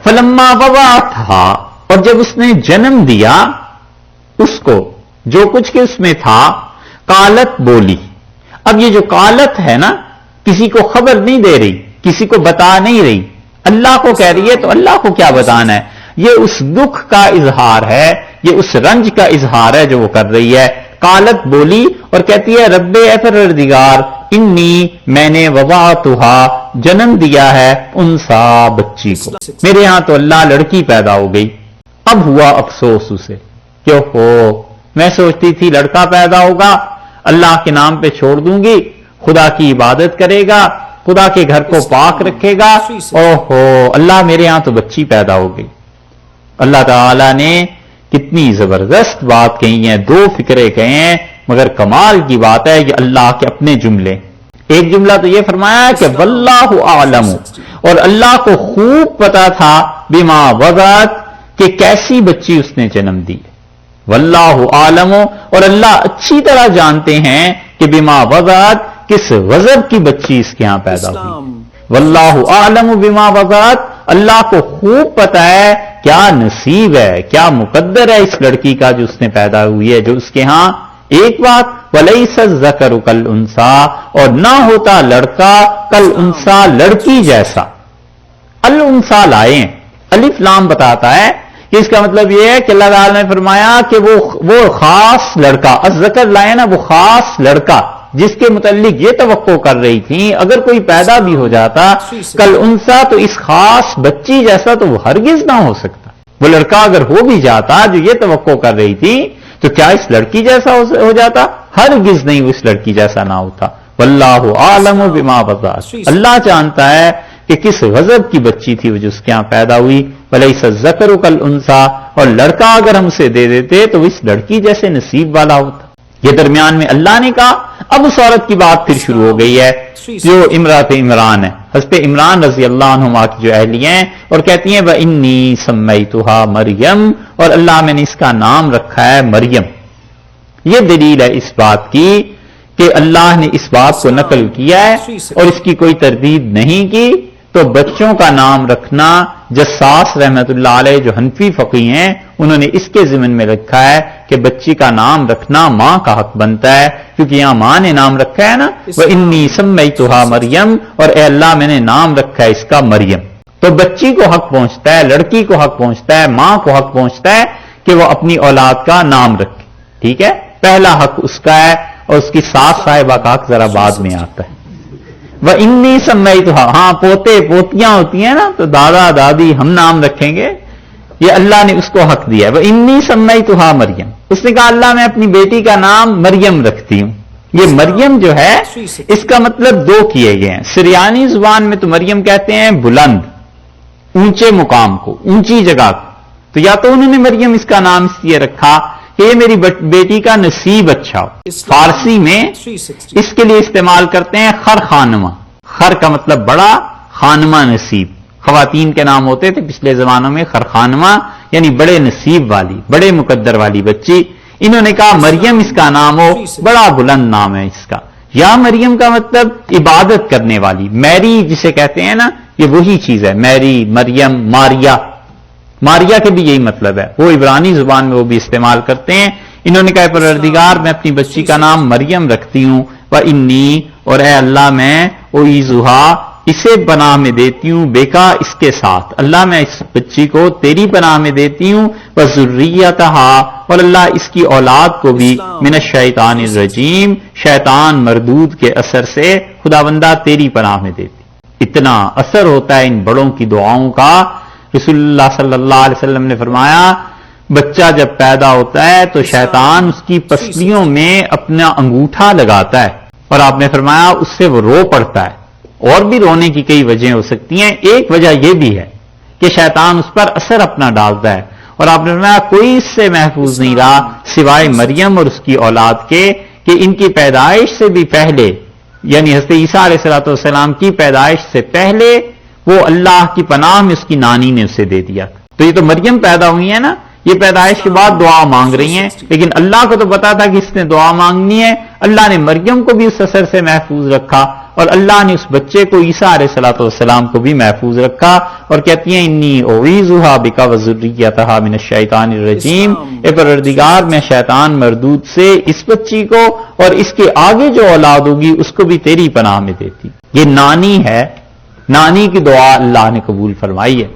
فلما وضعتھا، اور جب اس نے جنم دیا اس کو، جو کچھ کہ اس میں تھا، قالت بولی. اب یہ جو قالت ہے نا، کسی کو خبر نہیں دے رہی، کسی کو بتا نہیں رہی، اللہ کو کہہ رہی ہے، تو اللہ کو کیا بتانا ہے؟ یہ اس دکھ کا اظہار ہے، یہ اس رنج کا اظہار ہے جو وہ کر رہی ہے. قالت بولی اور کہتی ہے رب اے پروردگار، انی میں نے وضعتھا جنم دیا ہے انسا بچی کو، میرے ہاں تو اللہ لڑکی پیدا ہو گئی. اب ہوا افسوس اسے کہ ہو میں سوچتی تھی لڑکا پیدا ہوگا، اللہ کے نام پہ چھوڑ دوں گی، خدا کی عبادت کرے گا، خدا کے گھر کو پاک رکھے گا، اوہو اللہ میرے ہاں تو بچی پیدا ہو گئی. اللہ تعالی نے کتنی زبردست بات کہی ہے، دو فکرے کہے ہیں، مگر کمال کی بات ہے یہ اللہ کے اپنے جملے. ایک جملہ تو یہ فرمایا کہ واللہ اعلم، اور اللہ کو خوب پتا تھا بما وضعت، کہ کیسی بچی اس نے جنم دی. واللہ اعلم، اور اللہ اچھی طرح جانتے ہیں کہ بما وضعت کس وضع کی بچی اس کے ہاں پیدا ہوئی. واللہ اعلم بما وضعت، اللہ کو خوب پتا ہے کیا نصیب ہے، کیا مقدر ہے اس لڑکی کا جو اس نے پیدا ہوئی ہے، جو اس کے ہاں. ایک بات ولیس الذکر کالانثی، اور نہ ہوتا لڑکا کالانثی لڑکی جیسا. الانثی لائے ہیں، الف لام بتاتا ہے کہ اس کا مطلب یہ ہے کہ اللہ تعالی نے فرمایا کہ وہ خاص لڑکا، الذکر لائے نا، وہ خاص لڑکا جس کے متعلق یہ توقع کر رہی تھی اگر کوئی پیدا بھی ہو جاتا کالانثی تو اس خاص بچی جیسا تو وہ ہرگز نہ ہو سکتا. وہ لڑکا اگر ہو بھی جاتا جو یہ توقع کر رہی تھی تو کیا اس لڑکی جیسا ہو جاتا؟ ہرگز نہیں، وہ اس لڑکی جیسا نہ ہوتا. واللہ اعلم بما وضعت، اللہ جانتا ہے کہ کس غضب کی بچی تھی وہ جو اس کے ہاں پیدا ہوئی. ولیس الذکر کالانثی، اور لڑکا اگر ہم اسے دے دیتے تو اس لڑکی جیسے نصیب والا ہوتا. یہ درمیان میں اللہ نے کہا. اب اس عورت کی بات پھر شروع ہو گئی ہے جو امرات عمران ہے، حضرت عمران رضی اللہ عنہما کی جو اہلیہ ہیں، اور کہتی ہیں وانی سمیتھا مریم، اور اللہ میں نے اس کا نام رکھا ہے مریم. یہ دلیل ہے اس بات کی کہ اللہ نے اس بات کو نقل کیا ہے اور اس کی کوئی تردید نہیں کی. تو بچوں کا نام رکھنا جساس رحمت اللہ علیہ جو حنفی فقی ہیں انہوں نے اس کے ضمن میں رکھا ہے کہ بچی کا نام رکھنا ماں کا حق بنتا ہے، کیونکہ یہاں ماں نے نام رکھا ہے نا وَإِنِّي سَمَّيْتُهَا مریم، اور اے اللہ میں نے نام رکھا ہے اس کا مریم. تو بچی کو حق پہنچتا ہے، لڑکی کو حق پہنچتا ہے، ماں کو حق پہنچتا ہے کہ وہ اپنی اولاد کا نام رکھے. ٹھیک ہے، پہلا حق اس کا ہے، اور اس کی ساس صاحبہ کا حق ذرا بعد میں آتا ہے. وَإِنِّي سَمَّيْتُهَا، ہاں پوتے پوتیاں ہوتی ہیں نا تو دادا دادی ہم نام رکھیں گے، یہ اللہ نے اس کو حق دیا ہے. وَإِنِّي سَمَّيْتُهَا مریم، اس نے کہا اللہ میں اپنی بیٹی کا نام مریم رکھتی ہوں. یہ مریم جو ہے اس کا مطلب دو کیے گئے ہیں. سریانی زبان میں تو مریم کہتے ہیں بلند، اونچے مقام کو، اونچی جگہ کو. تو یا تو انہوں نے مریم اس کا نام اس لیے رکھا کہ یہ میری بیٹی کا نصیب اچھا ہو. فارسی میں اس کے لیے استعمال کرتے ہیں خر خانمہ. خر کا مطلب بڑا، خانمہ نصیب. خواتین کے نام ہوتے تھے پچھلے زمانوں میں خر خانمہ، یعنی بڑے نصیب والی، بڑے مقدر والی بچی. انہوں نے کہا مریم اس کا نام ہو، بڑا بلند نام ہے اس کا. یا مریم کا مطلب عبادت کرنے والی، میری جسے کہتے ہیں نا، یہ وہی چیز ہے. میری، مریم، ماریا. ماریا کے بھی یہی مطلب ہے، وہ عبرانی زبان میں وہ بھی استعمال کرتے ہیں. انہوں نے کہا پروردگار میں اپنی بچی کا نام مریم رکھتی ہوں. وَإِنِّي، اور اے اللہ میں اُعِیذُہا اسے پناہ میں دیتی ہوں، بیکا اس کے ساتھ، اللہ میں اس بچی کو تیری پناہ میں دیتی ہوں. وَذُرِّيَّتَہا، اور اللہ اس کی اولاد کو بھی من الشیطان الرجیم، شیطان مردود کے اثر سے خداوندہ تیری پناہ میں دیتی. اتنا اثر ہوتا ہے ان بڑوں کی دعاؤں کا. رسول اللہ صلی اللہ علیہ وسلم نے فرمایا بچہ جب پیدا ہوتا ہے تو شیطان اس کی پسلیوں میں اپنا انگوٹھا لگاتا ہے، اور آپ نے فرمایا اس سے وہ رو پڑتا ہے. اور بھی رونے کی کئی وجہیں ہو سکتی ہیں، ایک وجہ یہ بھی ہے کہ شیطان اس پر اثر اپنا ڈالتا ہے. اور آپ نے فرمایا کوئی اس سے محفوظ نہیں رہا سوائے مریم اور اس کی اولاد کے، کہ ان کی پیدائش سے بھی پہلے، یعنی حضرت عیسیٰ علیہ السلام کی پیدائش سے پہلے وہ اللہ کی پناہ میں اس کی نانی نے اسے دے دیا. تو یہ تو مریم پیدا ہوئی ہے نا، یہ پیدائش کے بعد دعا مانگ رہی ہیں، لیکن اللہ کو تو پتا تھا کہ اس نے دعا مانگنی ہے. اللہ نے مریم کو بھی اس اثر سے محفوظ رکھا. اور اللہ نے اس بچے کو عیسیٰ علیہ الصلوۃ والسلام کو بھی محفوظ رکھا، اور کہتی ہیں انی اعیذھا بک وذریتھا من الشیطان الرجیم، اے پروردگار میں شیطان مردود سے اس بچی کو اور اس کے آگے جو اولاد ہوگی اس کو بھی تیری پناہ میں دیتی۔ یہ نانی ہے، نانی کی دعا اللہ نے قبول فرمائی ہے۔